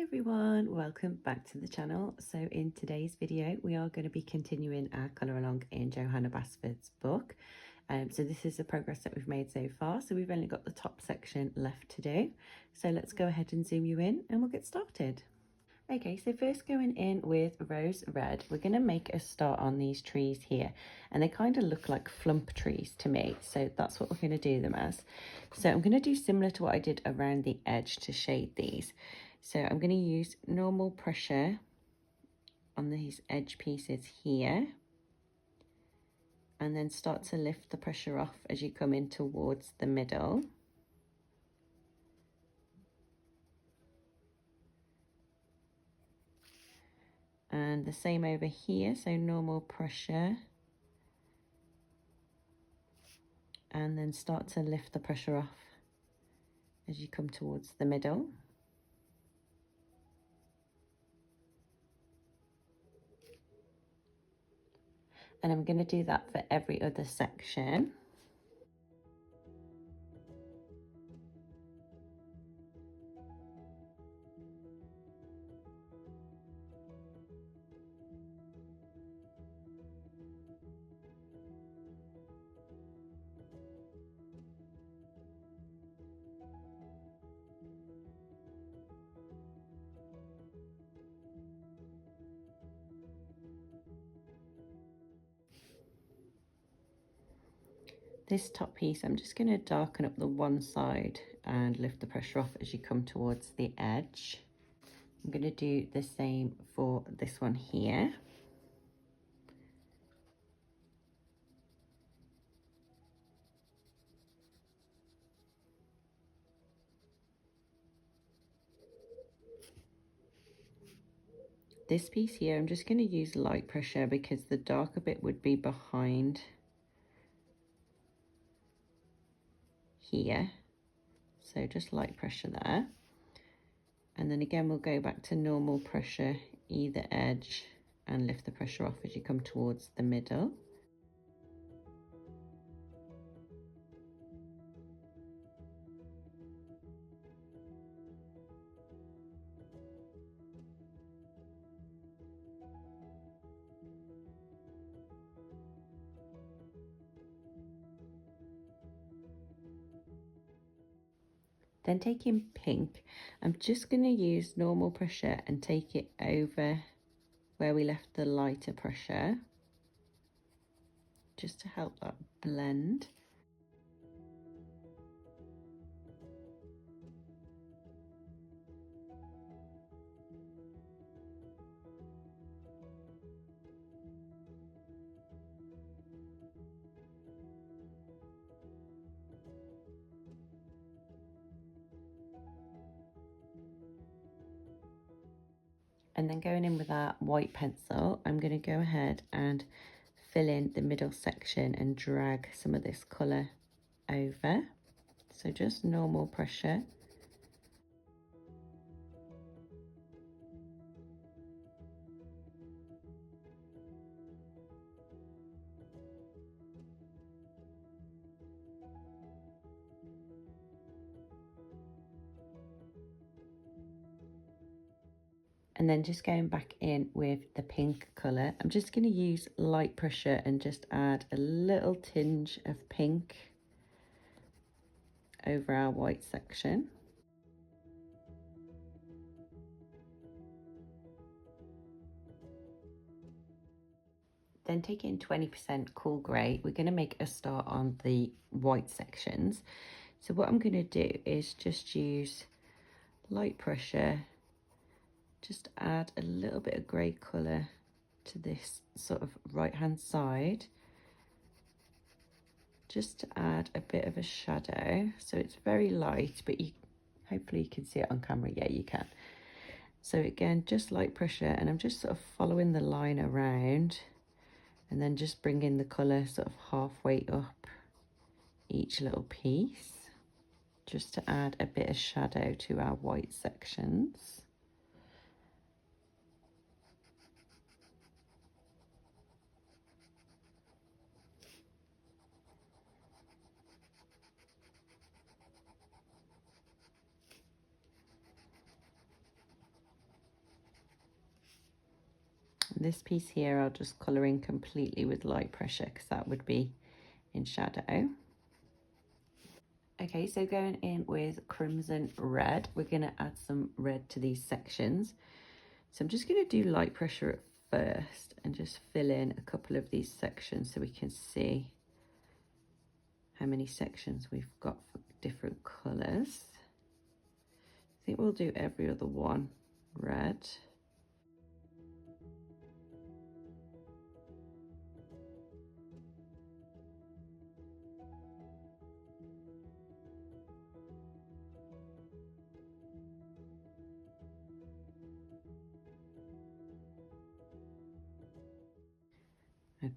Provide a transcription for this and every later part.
Everyone, welcome back to the channel. So in today's video we are going to be continuing our colour along in Johanna Basford's book. So this is the progress that we've made so far, so we've only got the top section left to do. So let's go ahead and zoom you in and we'll get started. Okay, so first going in with Rose Red, we're going to make a start on these trees here, and they kind of look like flump trees to me, so that's what we're going to do them as. So I'm going to do similar to what I did around the edge to shade these. So I'm going to use normal pressure on these edge pieces here, and then start to lift the pressure off as you come in towards the middle. And the same over here, so normal pressure, and then start to lift the pressure off as you come towards the middle. And I'm going to do that for every other section. This top piece, I'm just going to darken up the one side and lift the pressure off as you come towards the edge. I'm going to do the same for this one here. This piece here, I'm just going to use light pressure because the darker bit would be behind here. So just light pressure there. And then again, we'll go back to normal pressure, either edge, and lift the pressure off as you come towards the middle. Then taking pink, I'm just going to use normal pressure and take it over where we left the lighter pressure, just to help that blend. And then going in with our white pencil, I'm going to go ahead and fill in the middle section and drag some of this colour over. So just normal pressure. And then just going back in with the pink colour, I'm just going to use light pressure and just add a little tinge of pink over our white section. Then taking 20% cool grey, we're going to make a start on the white sections. So what I'm going to do is just use light pressure, just add a little bit of grey colour to this sort of right hand side, just to add a bit of a shadow. So it's very light, but hopefully you can see it on camera. Yeah, you can. So again, just light pressure, and I'm just sort of following the line around, and then just bringing the colour sort of halfway up each little piece, just to add a bit of shadow to our white sections. this piece here I'll just colour in completely with light pressure because that would be in shadow. Okay, so going in with crimson red, we're going to add some red to these sections. So I'm just going to do light pressure at first and just fill in a couple of these sections so we can see how many sections we've got for different colours. I think we'll do every other one red.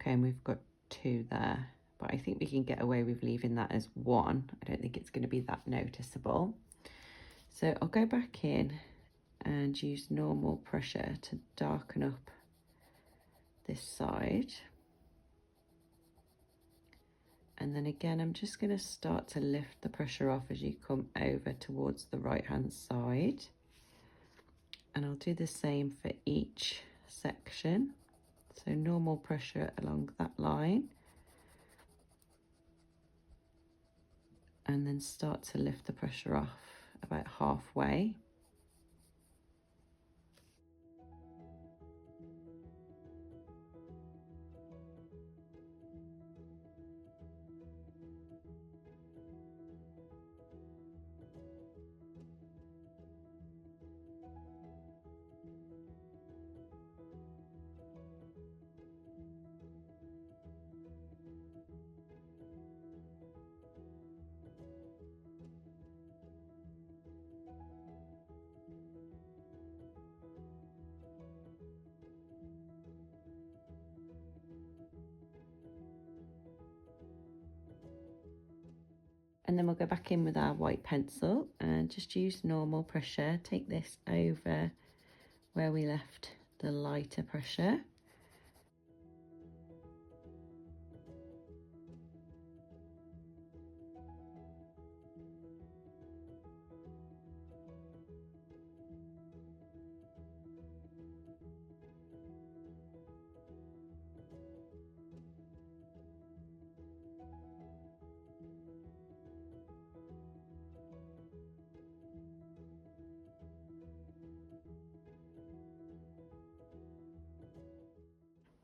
Okay, and we've got 2 there, but I think we can get away with leaving that as 1. I don't think it's going to be that noticeable. So I'll go back in and use normal pressure to darken up this side. And then again, I'm just going to start to lift the pressure off as you come over towards the right hand side. And I'll do the same for each section. So normal pressure along that line. And then start to lift the pressure off about halfway. And then we'll go back in with our white pencil and just use normal pressure. Take this over where we left the lighter pressure.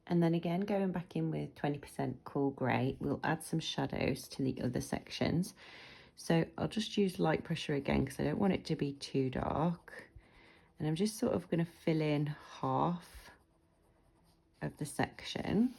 And then again, going back in with 20% cool grey, we'll add some shadows to the other sections. So I'll just use light pressure again because I don't want it to be too dark. And I'm just sort of going to fill in half of the section.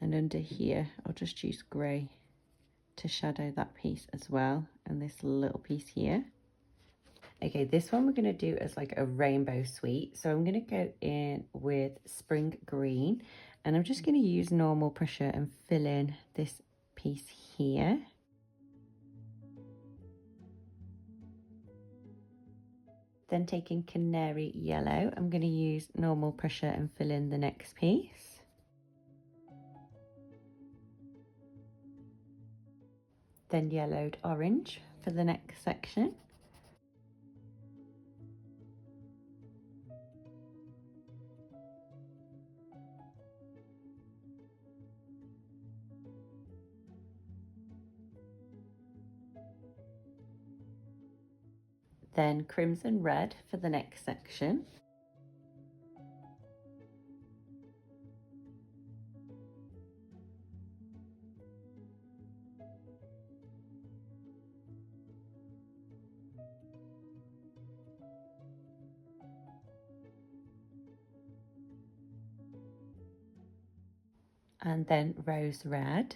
And under here, I'll just use grey to shadow that piece as well, and this little piece here. Okay, this one we're going to do as like a rainbow suite. So I'm going to go in with spring green, and I'm just going to use normal pressure and fill in this piece here. Then taking canary yellow, I'm going to use normal pressure and fill in the next piece. Then yellowed orange for the next section. Then crimson red for the next section. And then rose red.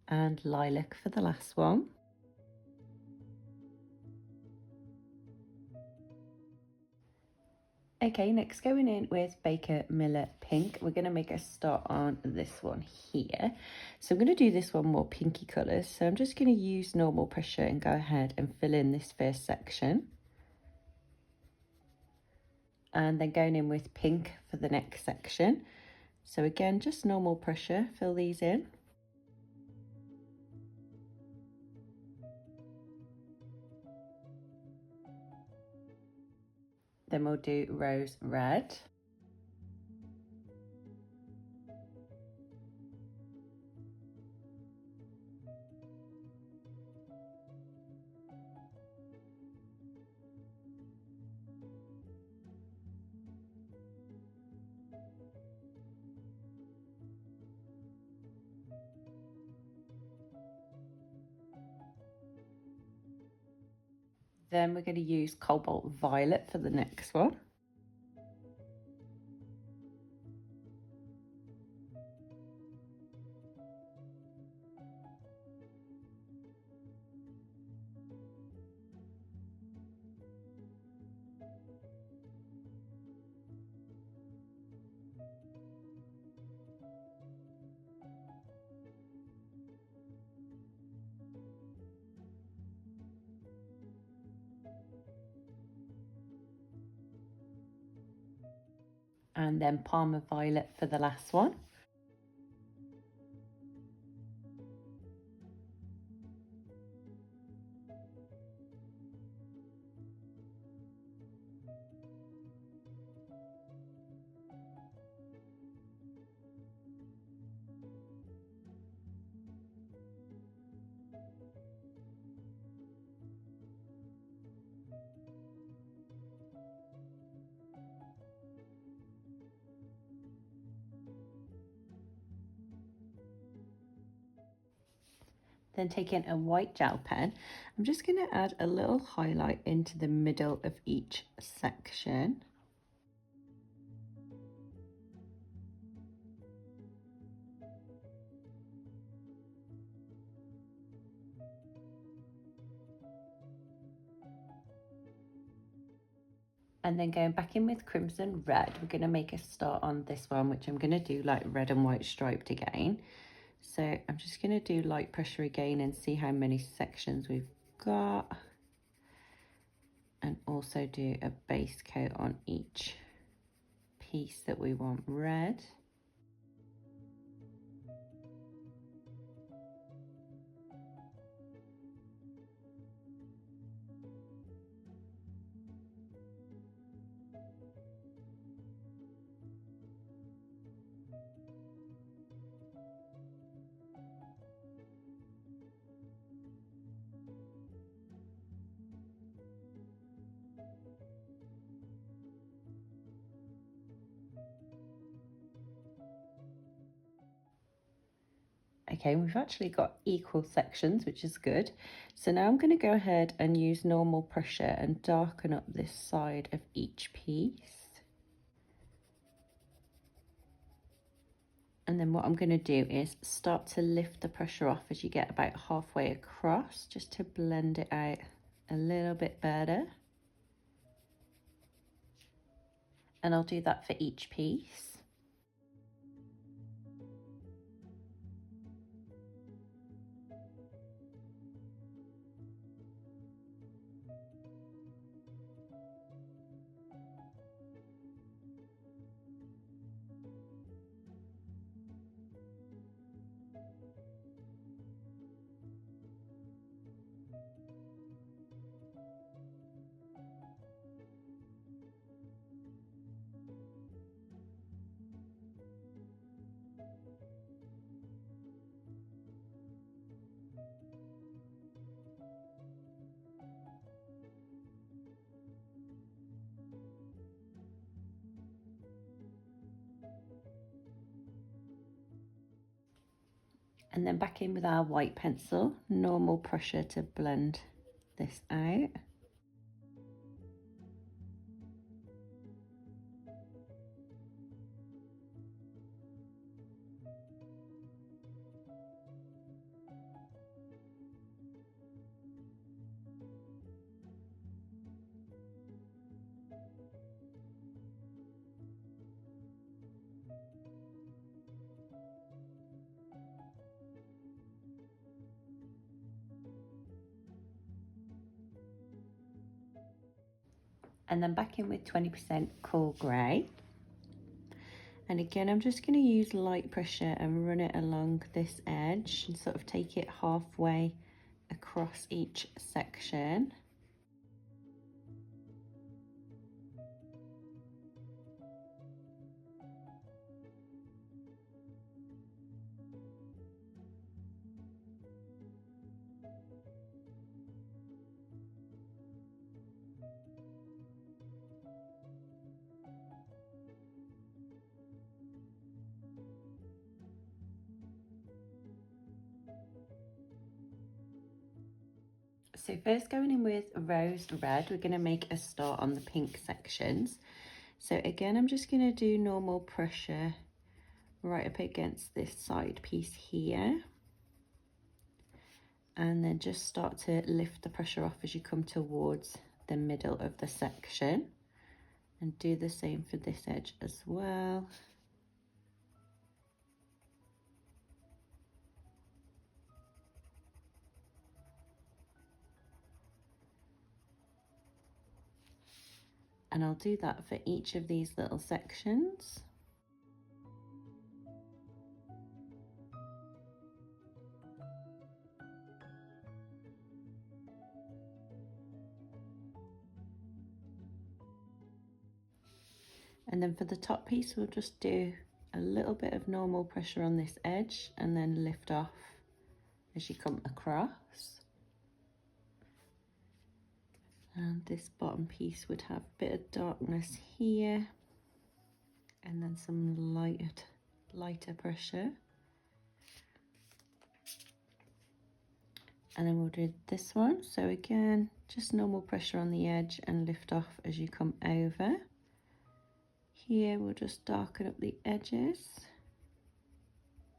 And lilac for the last one. Okay, next going in with Baker Miller Pink. We're going to make a start on this one here. So I'm going to do this one more pinky colours. So I'm just going to use normal pressure and go ahead and fill in this first section. And then going in with pink for the next section. So again, just normal pressure, fill these in. Then we'll do rose red. Then we're going to use cobalt violet for the next one. And then Parma violet for the last one. Then taking a white gel pen, I'm just going to add a little highlight into the middle of each section. And then going back in with crimson red, we're going to make a start on this one, which I'm going to do like red and white striped again. So I'm just going to do light pressure again and see how many sections we've got. And also do a base coat on each piece that we want red. Okay, we've actually got equal sections, which is good. So now I'm going to go ahead and use normal pressure and darken up this side of each piece. And then what I'm going to do is start to lift the pressure off as you get about halfway across, just to blend it out a little bit better. And I'll do that for each piece. And then back in with our white pencil, normal pressure to blend this out. And then back in with 20% cool grey. And again, I'm just going to use light pressure and run it along this edge and sort of take it halfway across each section. So first, going in with rose red, we're going to make a start on the pink sections. So again, I'm just going to do normal pressure right up against this side piece here. And then just start to lift the pressure off as you come towards the middle of the section. And do the same for this edge as well. And I'll do that for each of these little sections. And then for the top piece, we'll just do a little bit of normal pressure on this edge and then lift off as you come across. And this bottom piece would have a bit of darkness here and then some lighter pressure. And then we'll do this one. So again, just normal pressure on the edge and lift off as you come over. Here we'll just darken up the edges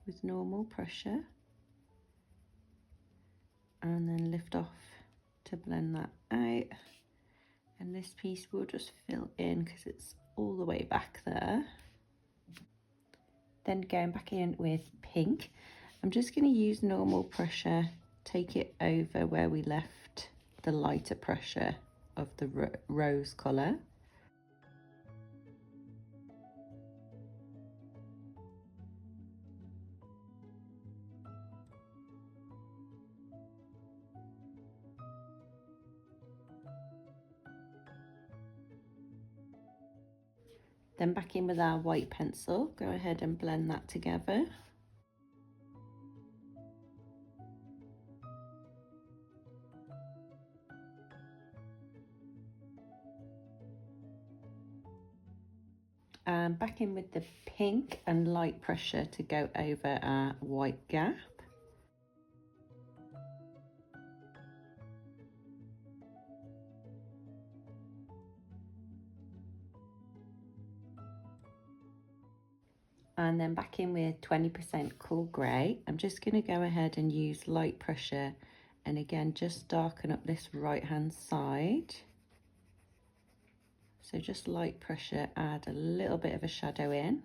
with normal pressure and then lift off to blend that out. And this piece will just fill in because it's all the way back there. Then going back in with pink, I'm just going to use normal pressure, take it over where we left the lighter pressure of the rose colour. Then back in with our white pencil, go ahead and blend that together. And back in with the pink and light pressure to go over our white gap. And then back in with 20% cool grey. I'm just going to go ahead and use light pressure and again just darken up this right hand side. So just light pressure, add a little bit of a shadow in.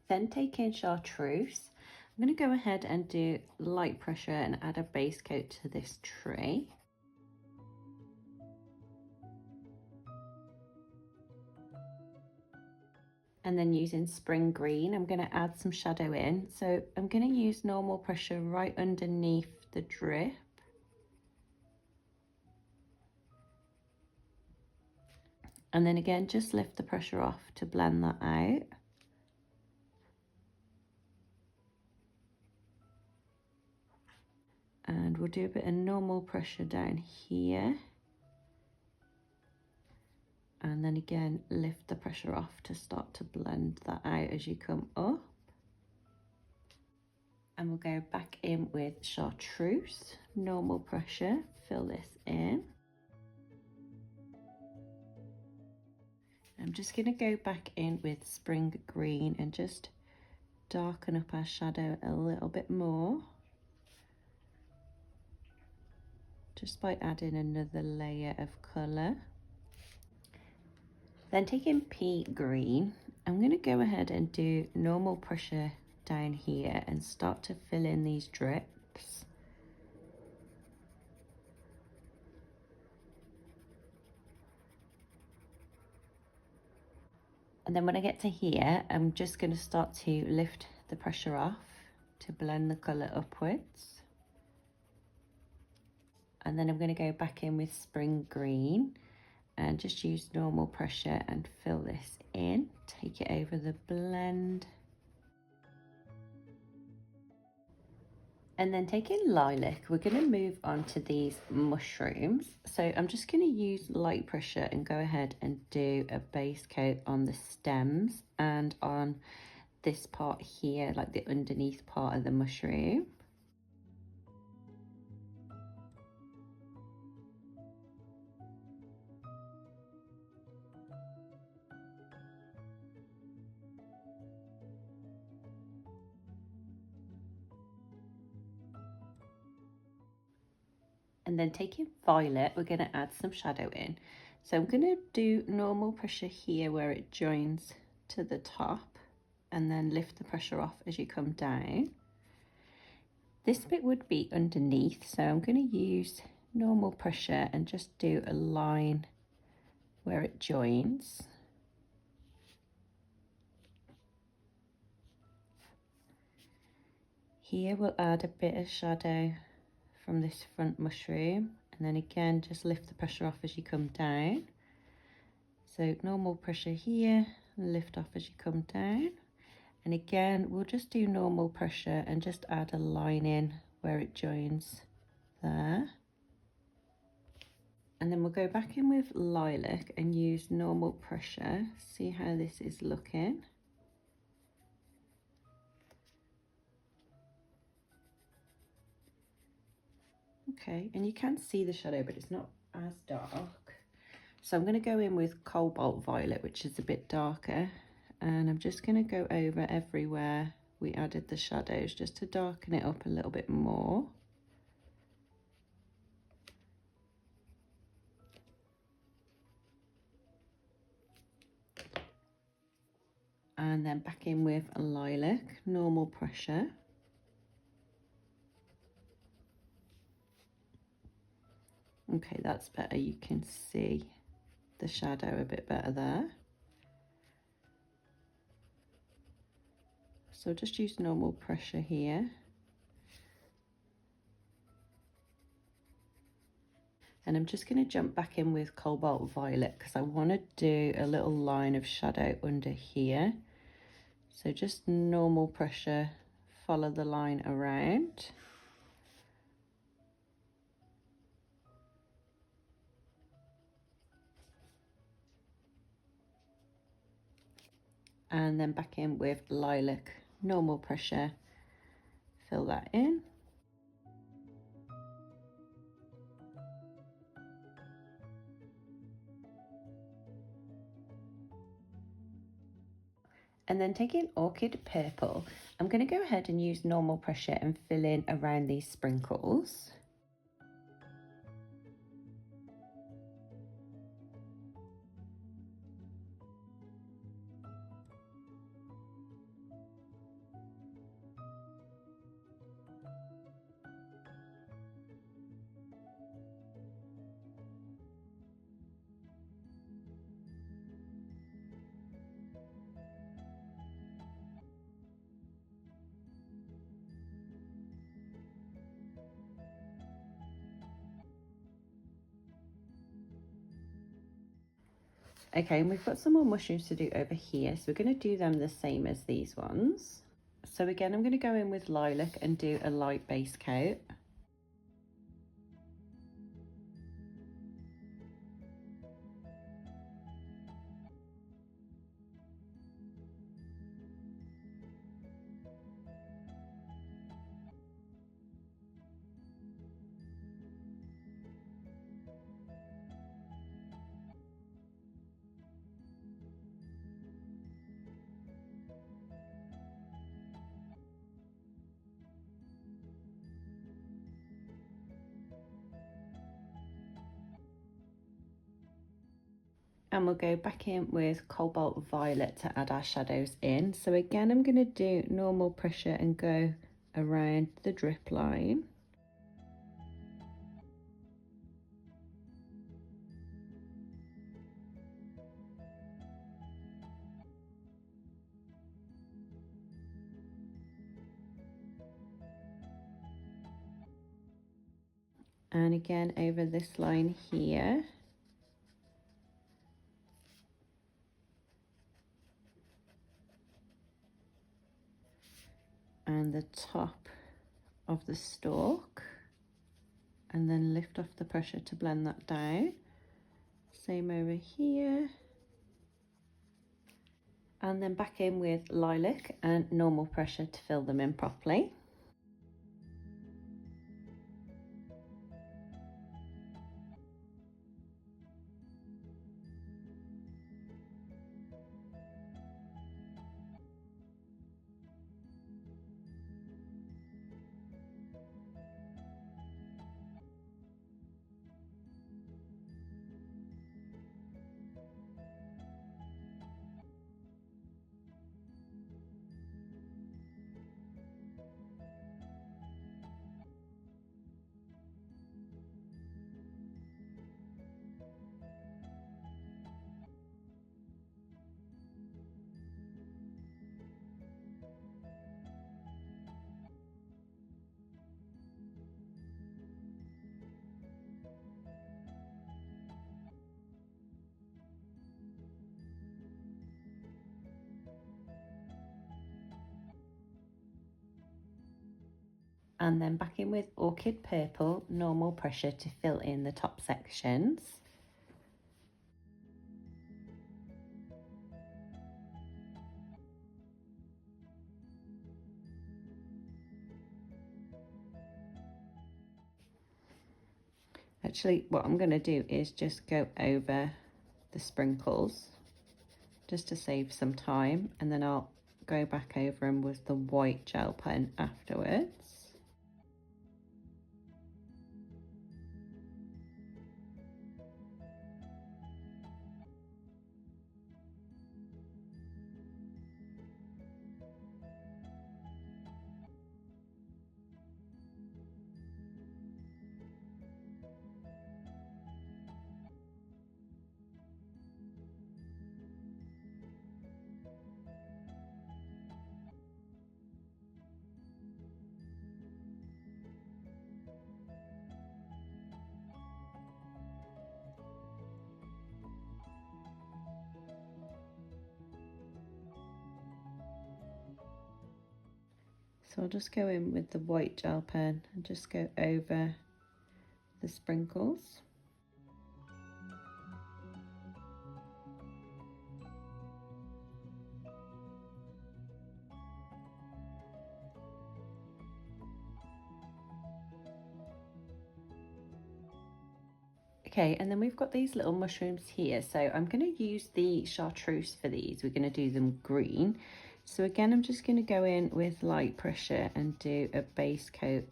Then take in chartreuse. I'm going to go ahead and do light pressure and add a base coat to this tree. And then using spring green, I'm going to add some shadow in. So I'm going to use normal pressure right underneath the drip. And then again, just lift the pressure off to blend that out. And we'll do a bit of normal pressure down here. And then again, lift the pressure off to start to blend that out as you come up. And we'll go back in with chartreuse, normal pressure, fill this in. I'm just going to go back in with spring green and just darken up our shadow a little bit more. just by adding another layer of colour. Then taking pea green, I'm going to go ahead and do normal pressure down here and start to fill in these drips. And then when I get to here, I'm just going to start to lift the pressure off to blend the colour upwards. And then I'm going to go back in with spring green and just use normal pressure and fill this in, take it over the blend. And then taking lilac, we're going to move on to these mushrooms. So I'm just going to use light pressure and go ahead and do a base coat on the stems and on this part here, like the underneath part of the mushroom. And then taking violet, we're going to add some shadow in. So I'm going to do normal pressure here where it joins to the top, and then lift the pressure off as you come down. This bit would be underneath, so I'm going to use normal pressure and just do a line where it joins. Here we'll add a bit of shadow from this front mushroom, and then again just lift the pressure off as you come down. So normal pressure here, lift off as you come down, and again we'll just do normal pressure and just add a line in where it joins there. And then we'll go back in with lilac and use normal pressure. See how this is looking. Okay, and you can see the shadow, but it's not as dark. So I'm going to go in with cobalt violet, which is a bit darker, and I'm just going to go over everywhere we added the shadows just to darken it up a little bit more. And then back in with lilac, normal pressure. Okay, that's better. You can see the shadow a bit better there. So just use normal pressure here. And I'm just going to jump back in with cobalt violet because I want to do a little line of shadow under here. So just normal pressure, follow the line around. And then back in with lilac, normal pressure, fill that in. And then taking orchid purple, I'm going to go ahead and use normal pressure and fill in around these sprinkles. Okay, and we've got some more mushrooms to do over here, so we're going to do them the same as these ones. So again, I'm going to go in with lilac and do a light base coat. And we'll go back in with Cobalt Violet to add our shadows in. So again, I'm going to do normal pressure and go around the drip line. And again over this line here. And the top of the stalk, and then lift off the pressure to blend that down. Same over here. And then back in with lilac and normal pressure to fill them in properly. And then back in with Orchid Purple, normal pressure to fill in the top sections. Actually, what I'm going to do is just go over the sprinkles just to save some time, and then I'll go back over them with the white gel pen afterwards. So I'll just go in with the white gel pen and just go over the sprinkles. Okay, and then we've got these little mushrooms here. So I'm going to use the chartreuse for these. We're going to do them green. So again, I'm just going to go in with light pressure and do a base coat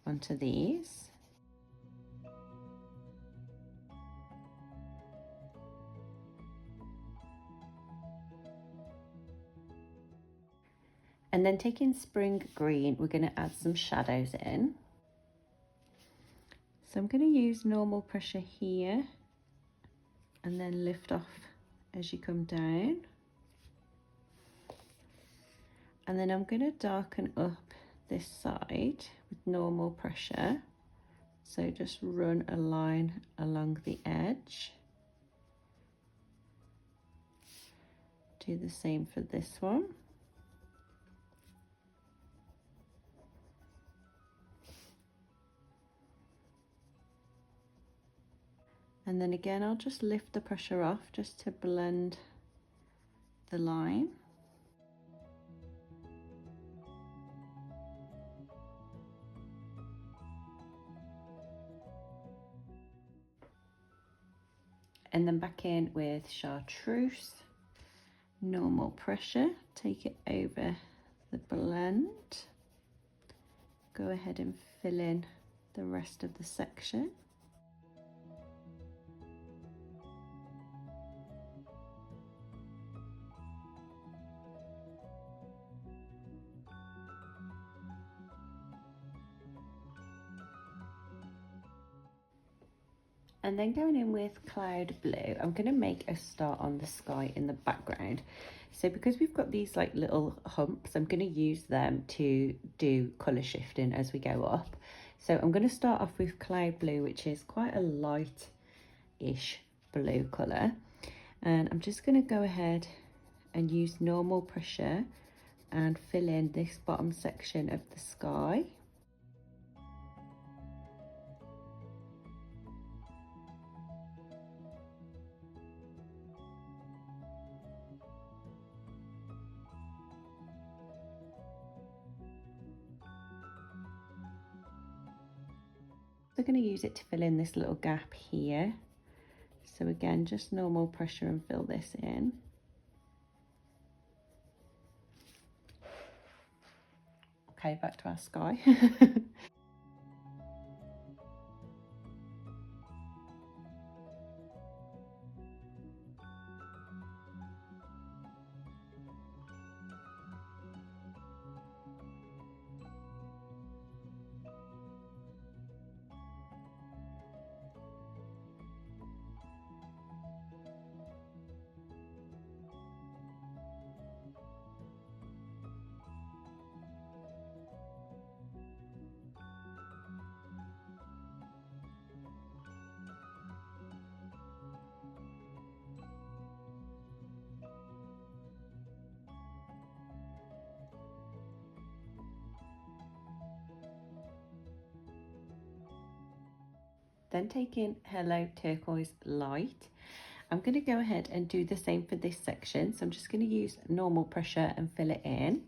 onto these. And then taking spring green, we're going to add some shadows in. So I'm going to use normal pressure here and then lift off as you come down. And then I'm going to darken up this side with normal pressure. So just run a line along the edge. Do the same for this one. And then again, I'll just lift the pressure off just to blend the line. And then back in with chartreuse, normal pressure, take it over the blend. Go ahead and fill in the rest of the section. And then going in with cloud blue, I'm going to make a star on the sky in the background. So because we've got these like little humps, I'm going to use them to do colour shifting as we go up. So I'm going to start off with cloud blue, which is quite a light-ish blue colour. And I'm just going to go ahead and use normal pressure and fill in this bottom section of the sky. We're going to use it to fill in this little gap here. So again, just normal pressure and fill this in. Okay, back to our sky. Then taking Hello Turquoise Light, I'm going to go ahead and do the same for this section. So I'm just going to use normal pressure and fill it in.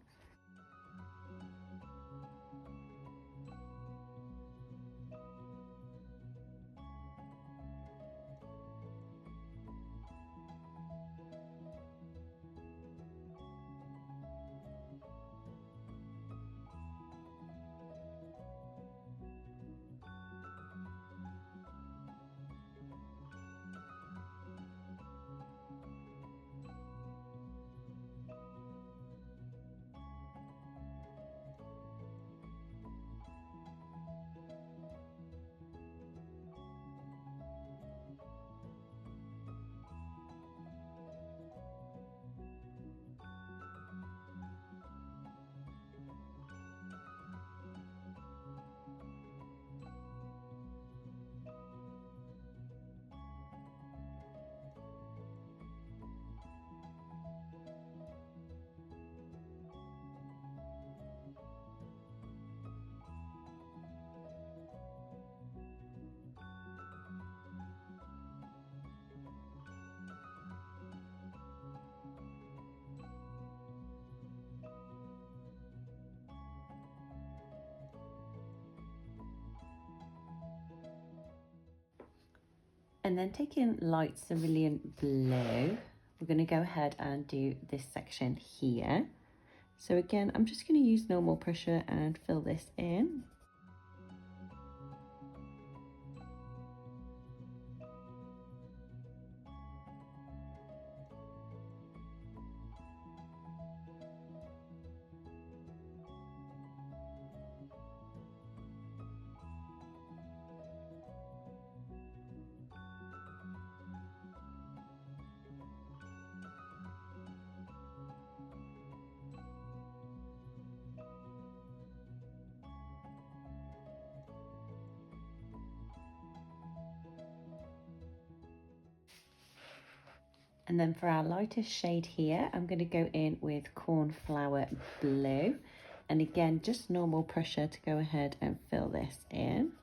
And then taking light cerulean blue, we're going to go ahead and do this section here. So again, I'm just going to use normal pressure and fill this in. And then for our lightest shade here, I'm going to go in with Cornflower Blue. And again, just normal pressure to go ahead and fill this in.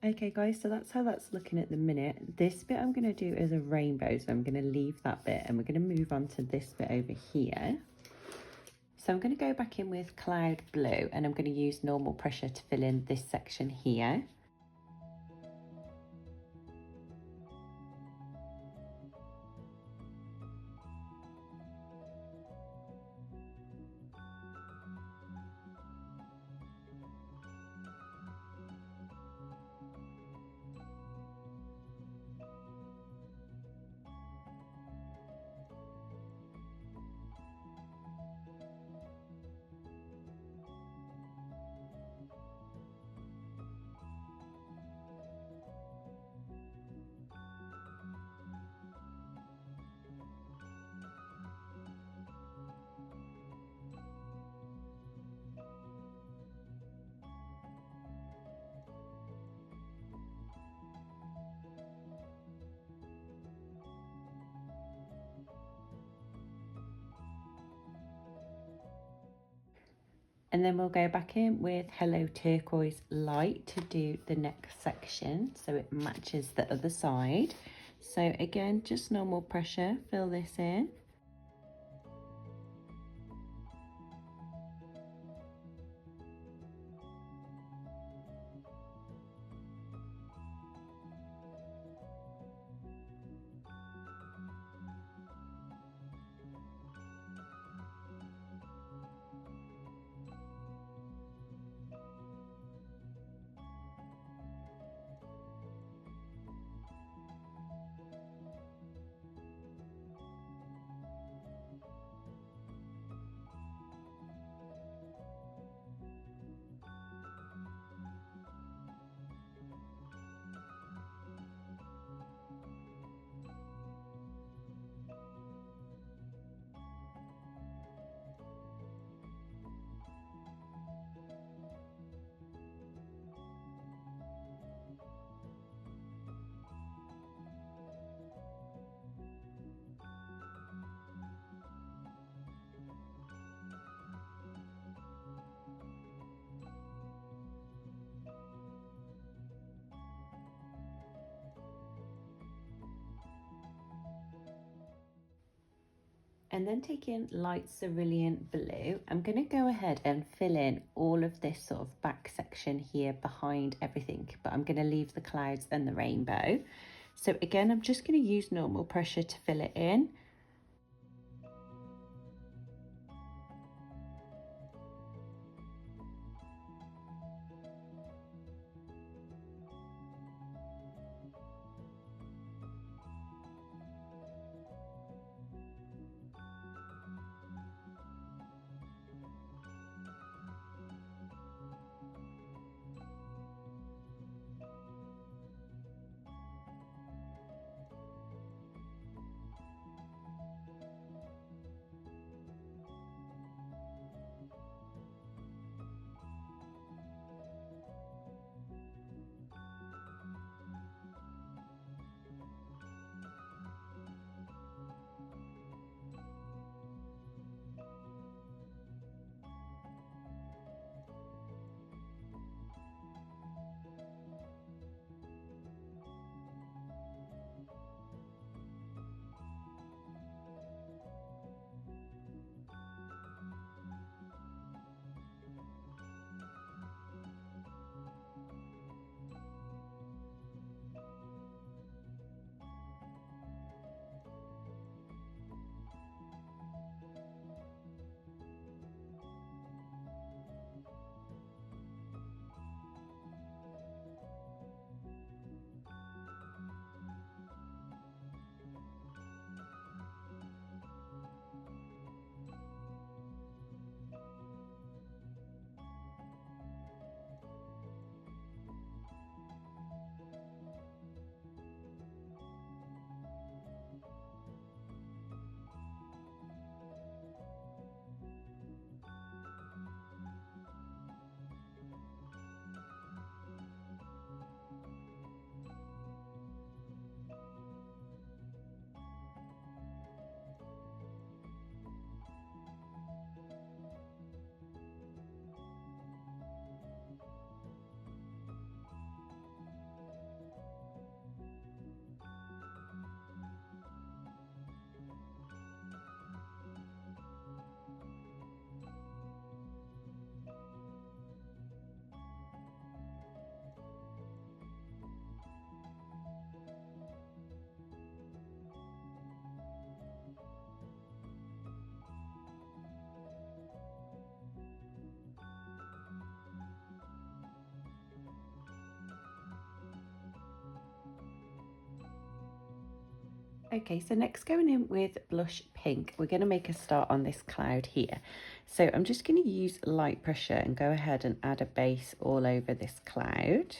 Okay guys, so that's how that's looking at the minute. This bit I'm going to do as a rainbow, so I'm going to leave that bit and we're going to move on to this bit over here. So I'm going to go back in with cloud blue and I'm going to use normal pressure to fill in this section here. And then we'll go back in with Hello Turquoise Light to do the next section so it matches the other side. So again, just normal pressure, fill this in. And then taking light cerulean blue, I'm going to go ahead and fill in all of this sort of back section here behind everything, but I'm going to leave the clouds and the rainbow. So again, I'm just going to use normal pressure to fill it in. Okay, so next going in with blush pink, we're going to make a start on this cloud here. So I'm just going to use light pressure and go ahead and add a base all over this cloud.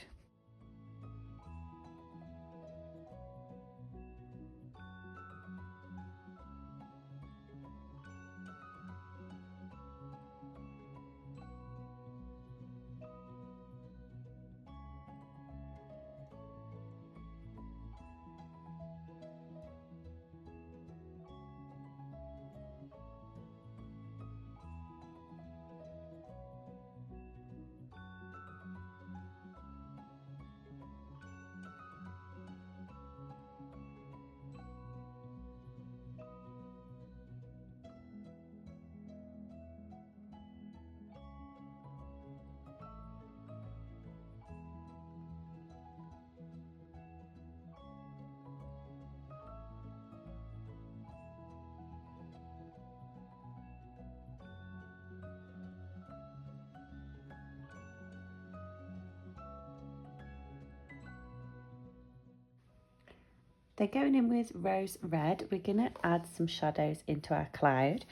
They're going in with rose red. We're going to add some shadows into our cloud.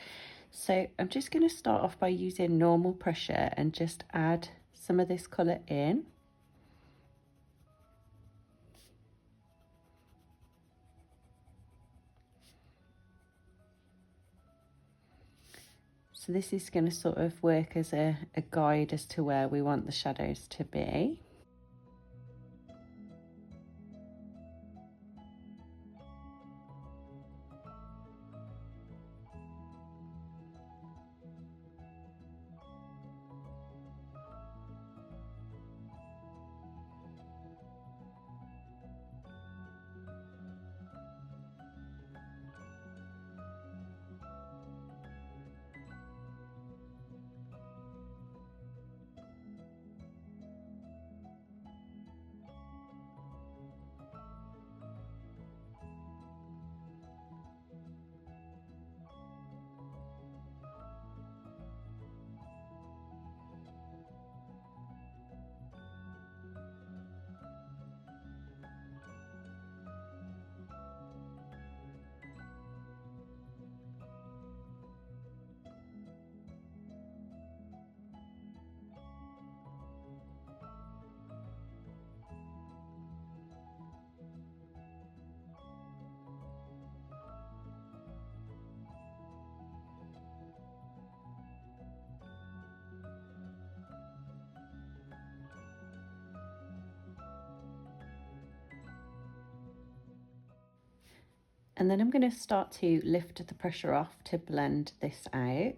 So I'm just going to start off by using normal pressure and just add some of this colour in. So this is going to sort of work as a guide as to where we want the shadows to be. And then I'm going to start to lift the pressure off to blend this out.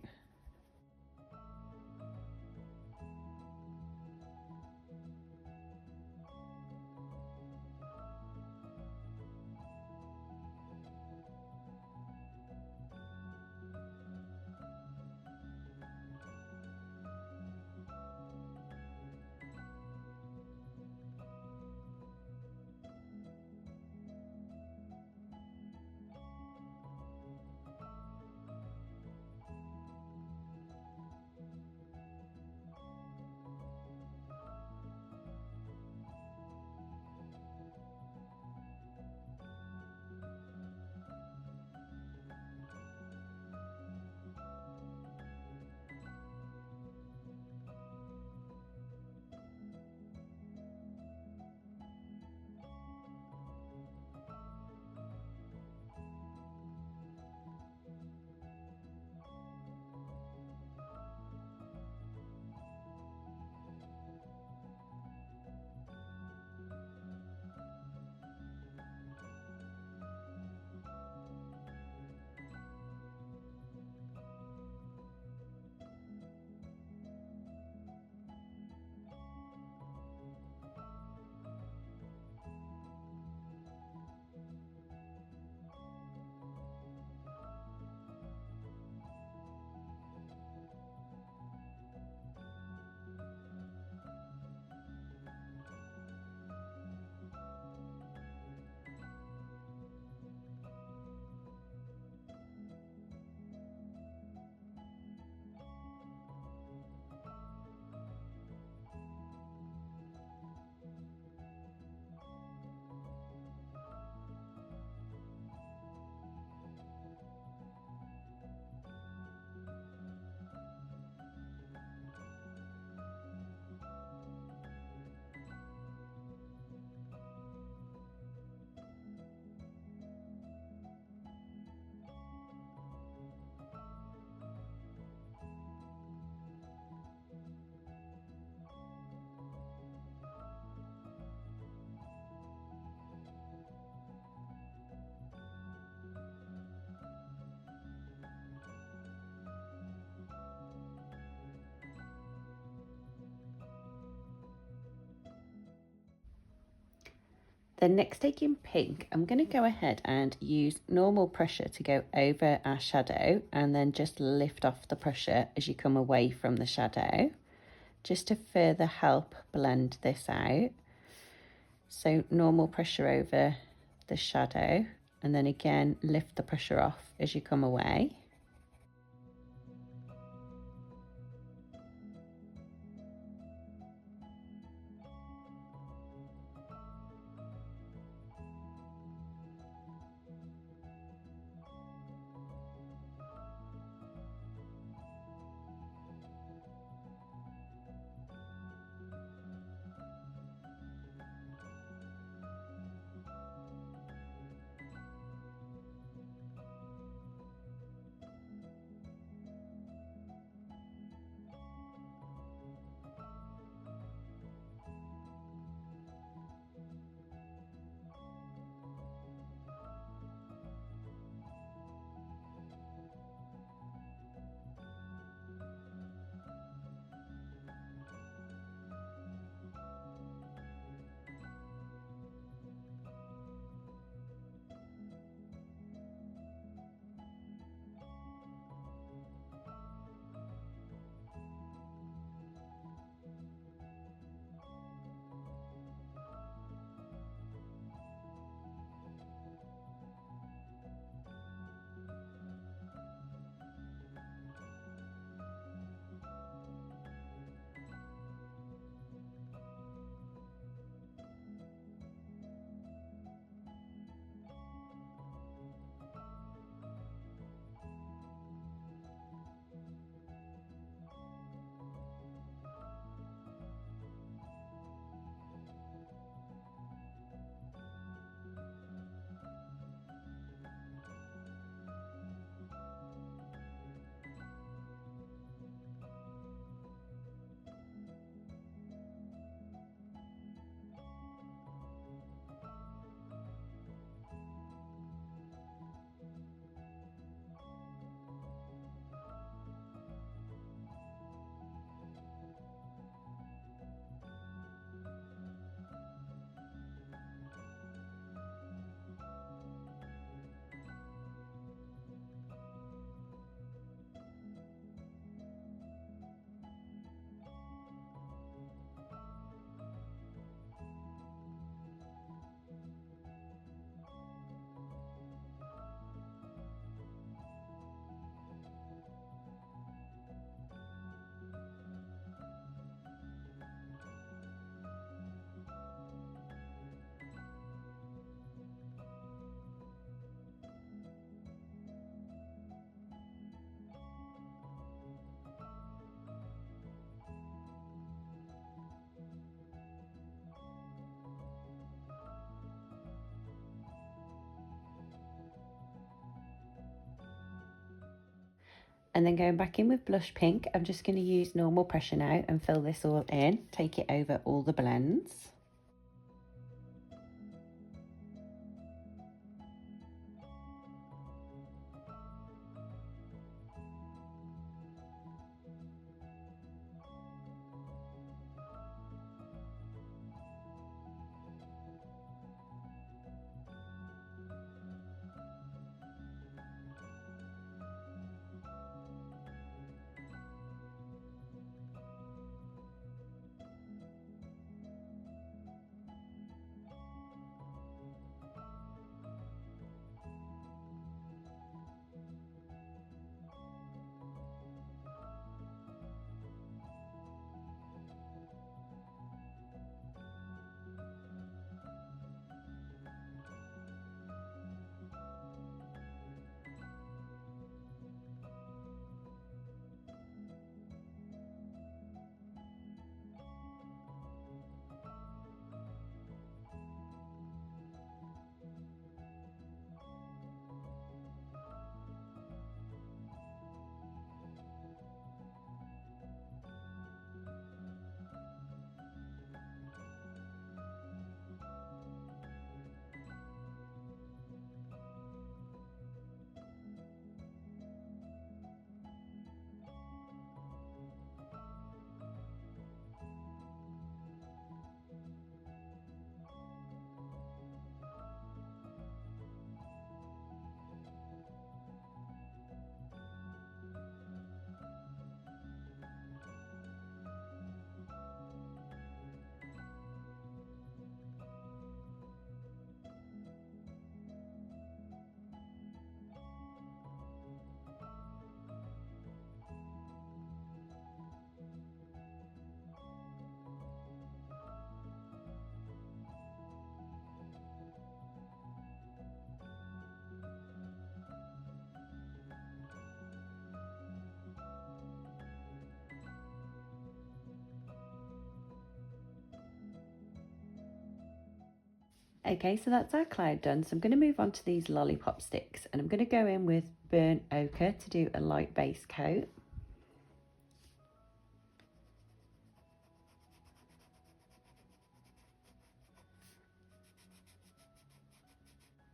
Then next, taking pink, I'm going to go ahead and use normal pressure to go over our shadow and then just lift off the pressure as you come away from the shadow, just to further help blend this out. So normal pressure over the shadow and then again lift the pressure off as you come away. And then going back in with blush pink, I'm just going to use normal pressure now and fill this all in, take it over all the blends. Okay, so that's our cloud done. So I'm going to move on to these lollipop sticks, and I'm going to go in with burnt ochre to do a light base coat.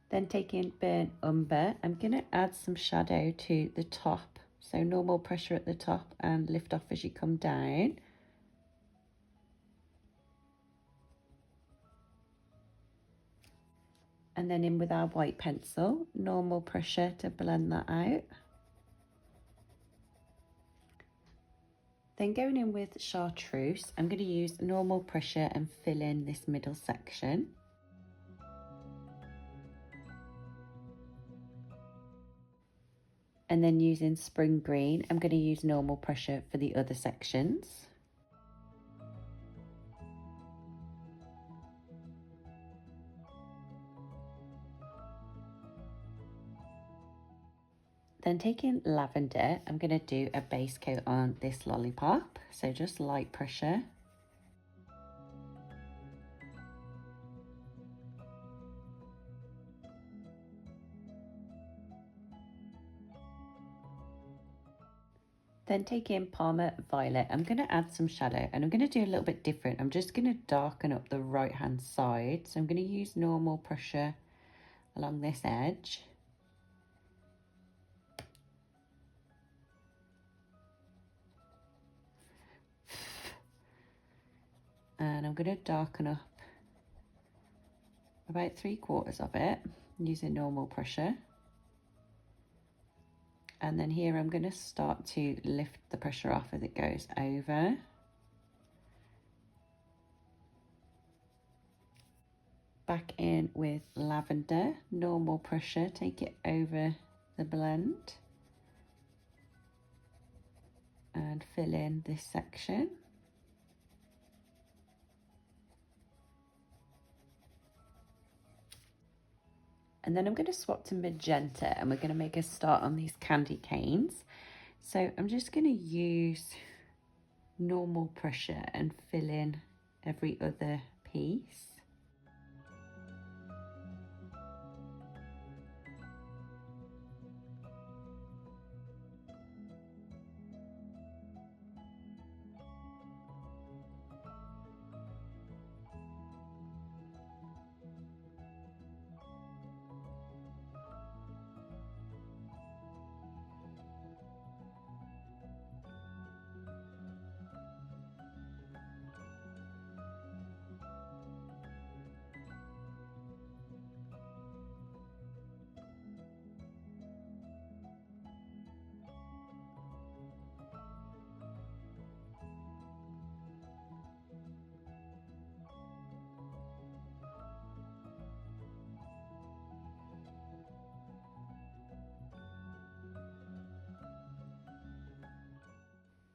Then taking burnt umber, I'm going to add some shadow to the top. So normal pressure at the top and lift off as you come down. And then in with our white pencil, normal pressure to blend that out. Then going in with chartreuse, I'm going to use normal pressure and fill in this middle section. And then using spring green, I'm going to use normal pressure for the other sections. Then taking lavender, I'm going to do a base coat on this lollipop. So just light pressure. Then taking Parma Violet, I'm going to add some shadow, and I'm going to do a little bit different. I'm just going to darken up the right hand side. So I'm going to use normal pressure along this edge. And I'm going to darken up about 3/4 of it using normal pressure. And then here I'm going to start to lift the pressure off as it goes over. Back in with lavender, normal pressure, take it over the blend and fill in this section. And then I'm going to swap to magenta, and we're going to make a start on these candy canes. So I'm just going to use normal pressure and fill in every other piece.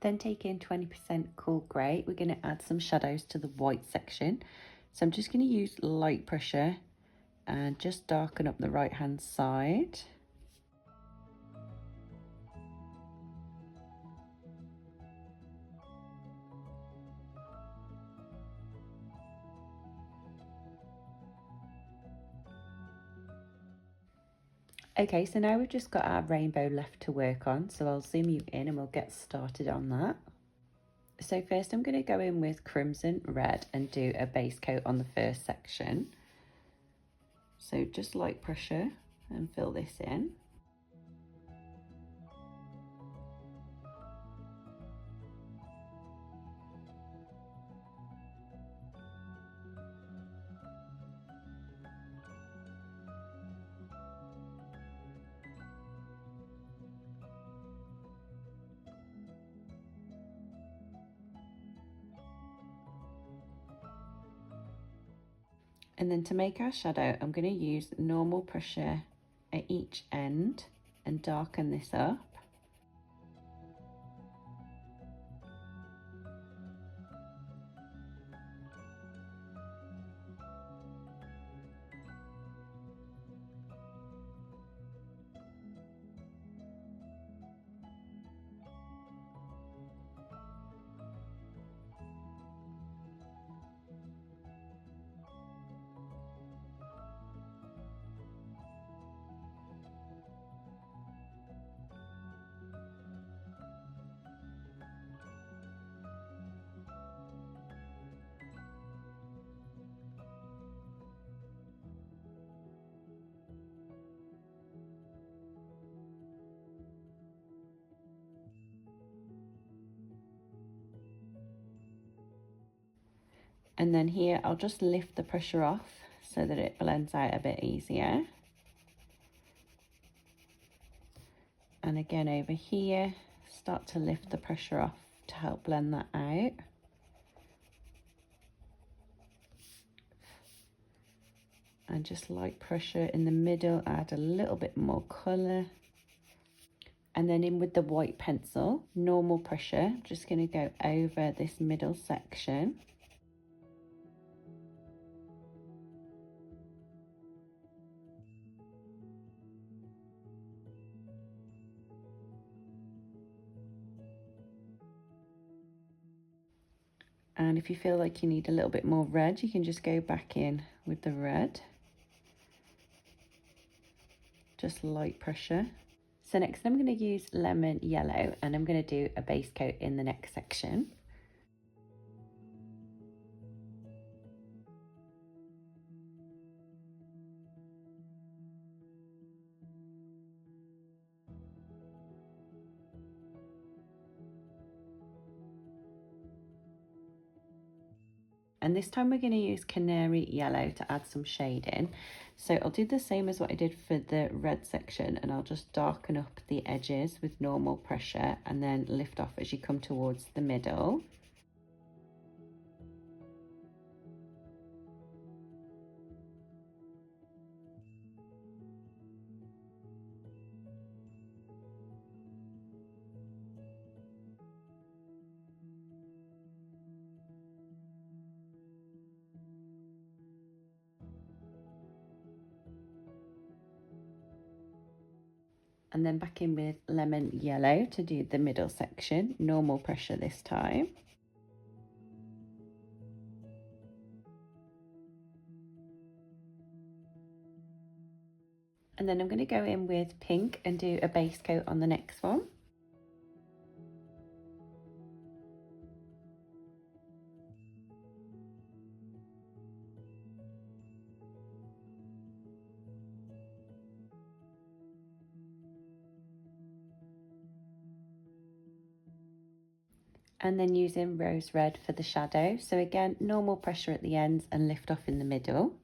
Then taking 20% cool grey, we're going to add some shadows to the white section. So I'm just going to use light pressure and just darken up the right hand side. Okay, so now we've just got our rainbow left to work on, so I'll zoom you in and we'll get started on that. So first I'm going to go in with crimson red and do a base coat on the first section. So just light pressure and fill this in. And then to make our shadow, I'm going to use normal pressure at each end and darken this up. And then here I'll just lift the pressure off so that it blends out a bit easier. And again over here, start to lift the pressure off to help blend that out. And just light pressure in the middle, add a little bit more colour. And then in with the white pencil, normal pressure, just going to go over this middle section. And if you feel like you need a little bit more red, you can just go back in with the red. Just light pressure. So next I'm going to use lemon yellow, and I'm going to do a base coat in the next section. And this time we're going to use canary yellow to add some shade in. So I'll do the same as what I did for the red section, and I'll just darken up the edges with normal pressure and then lift off as you come towards the middle. And then back in with lemon yellow to do the middle section, normal pressure this time. And then I'm going to go in with pink and do a base coat on the next one. And then using rose red for the shadow. So again, normal pressure at the ends and lift off in the middle.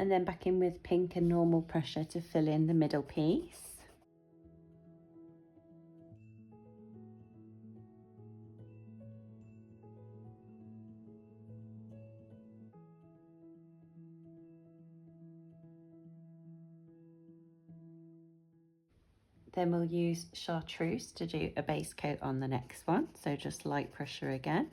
And then back in with pink and normal pressure to fill in the middle piece. Then we'll use chartreuse to do a base coat on the next one. So just light pressure again.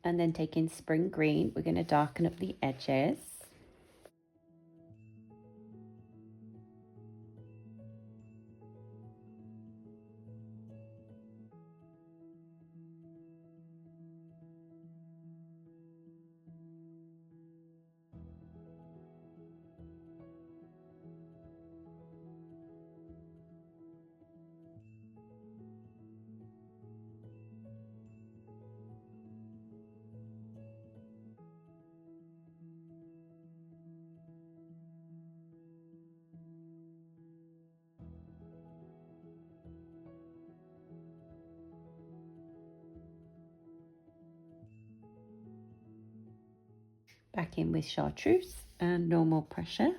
And then taking spring green, we're going to darken up the edges. Back in with chartreuse and normal pressure.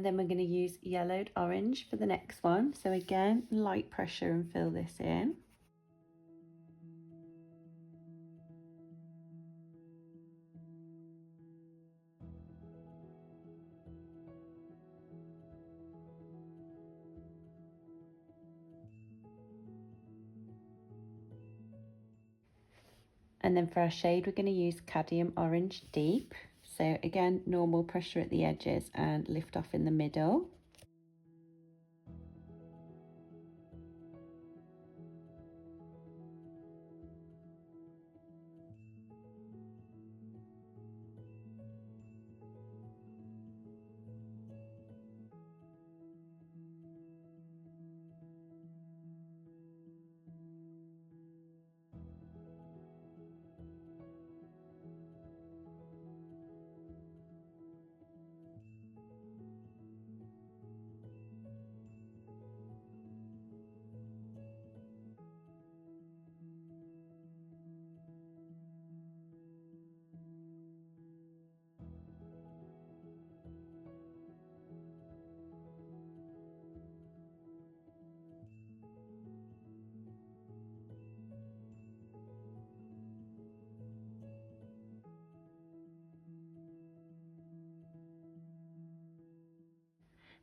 And then we're going to use yellowed orange for the next one. So again, light pressure and fill this in. And then for our shade, we're going to use cadmium orange deep. So again, normal pressure at the edges and lift off in the middle.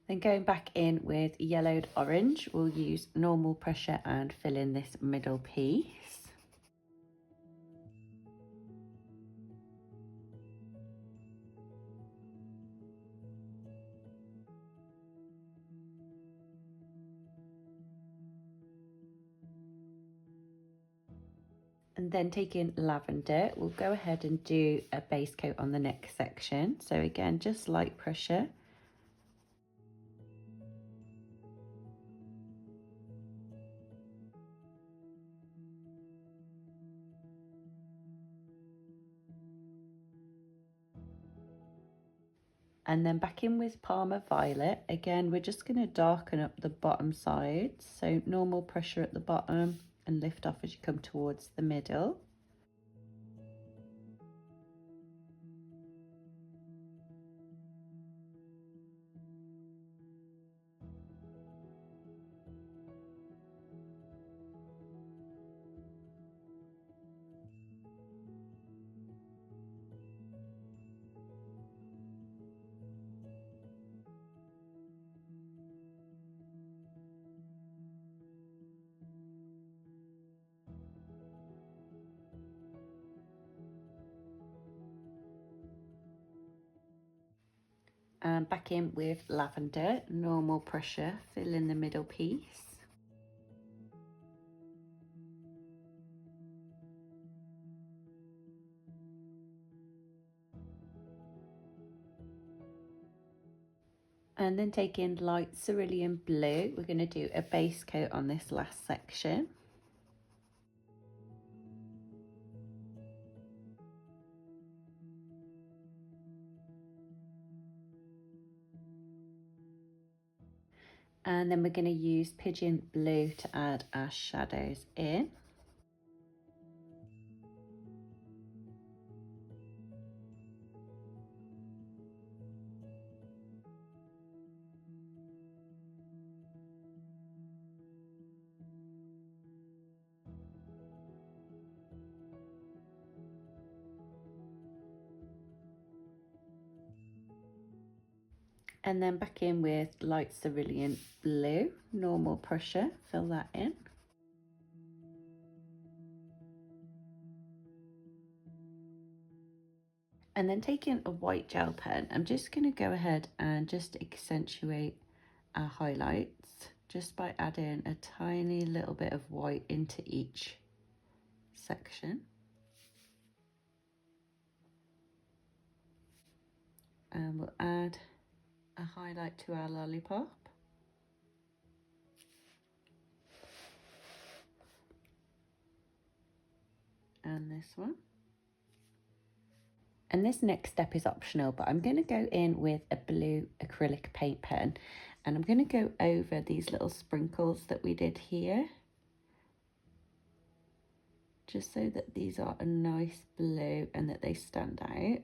Then going back in with yellowed orange, we'll use normal pressure and fill in this middle piece. And then taking lavender, we'll go ahead and do a base coat on the next section. So again, just light pressure. And then back in with Parma Violet. Again, we're just going to darken up the bottom sides. So normal pressure at the bottom and lift off as you come towards the middle. And back in with lavender, normal pressure, fill in the middle piece. And then taking light cerulean blue, we're going to do a base coat on this last section. And then we're going to use pigeon blue to add our shadows in. And then back in with light cerulean blue, normal pressure, fill that in. And then taking a white gel pen, I'm just going to go ahead and just accentuate our highlights just by adding a tiny little bit of white into each section. And we'll add a highlight to our lollipop. And this one. And this next step is optional, but I'm going to go in with a blue acrylic paint pen and I'm going to go over these little sprinkles that we did here, just so that these are a nice blue and that they stand out.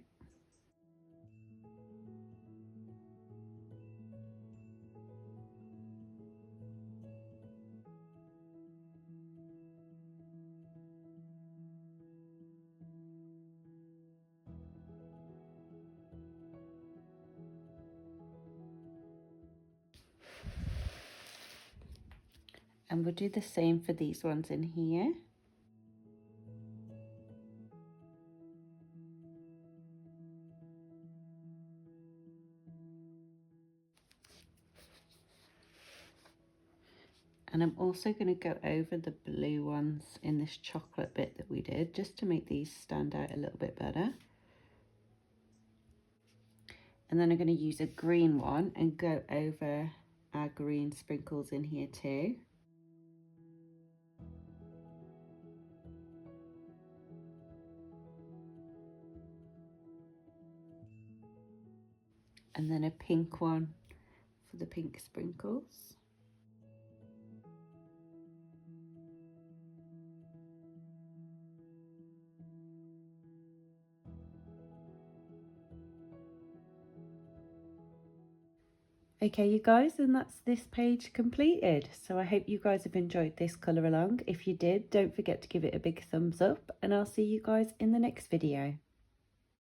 And we'll do the same for these ones in here. And I'm also going to go over the blue ones in this chocolate bit that we did, just to make these stand out a little bit better. And then I'm going to use a green one and go over our green sprinkles in here too. And then a pink one for the pink sprinkles. Okay, you guys, and that's this page completed. So I hope you guys have enjoyed this colour along. If you did, don't forget to give it a big thumbs up, and I'll see you guys in the next video.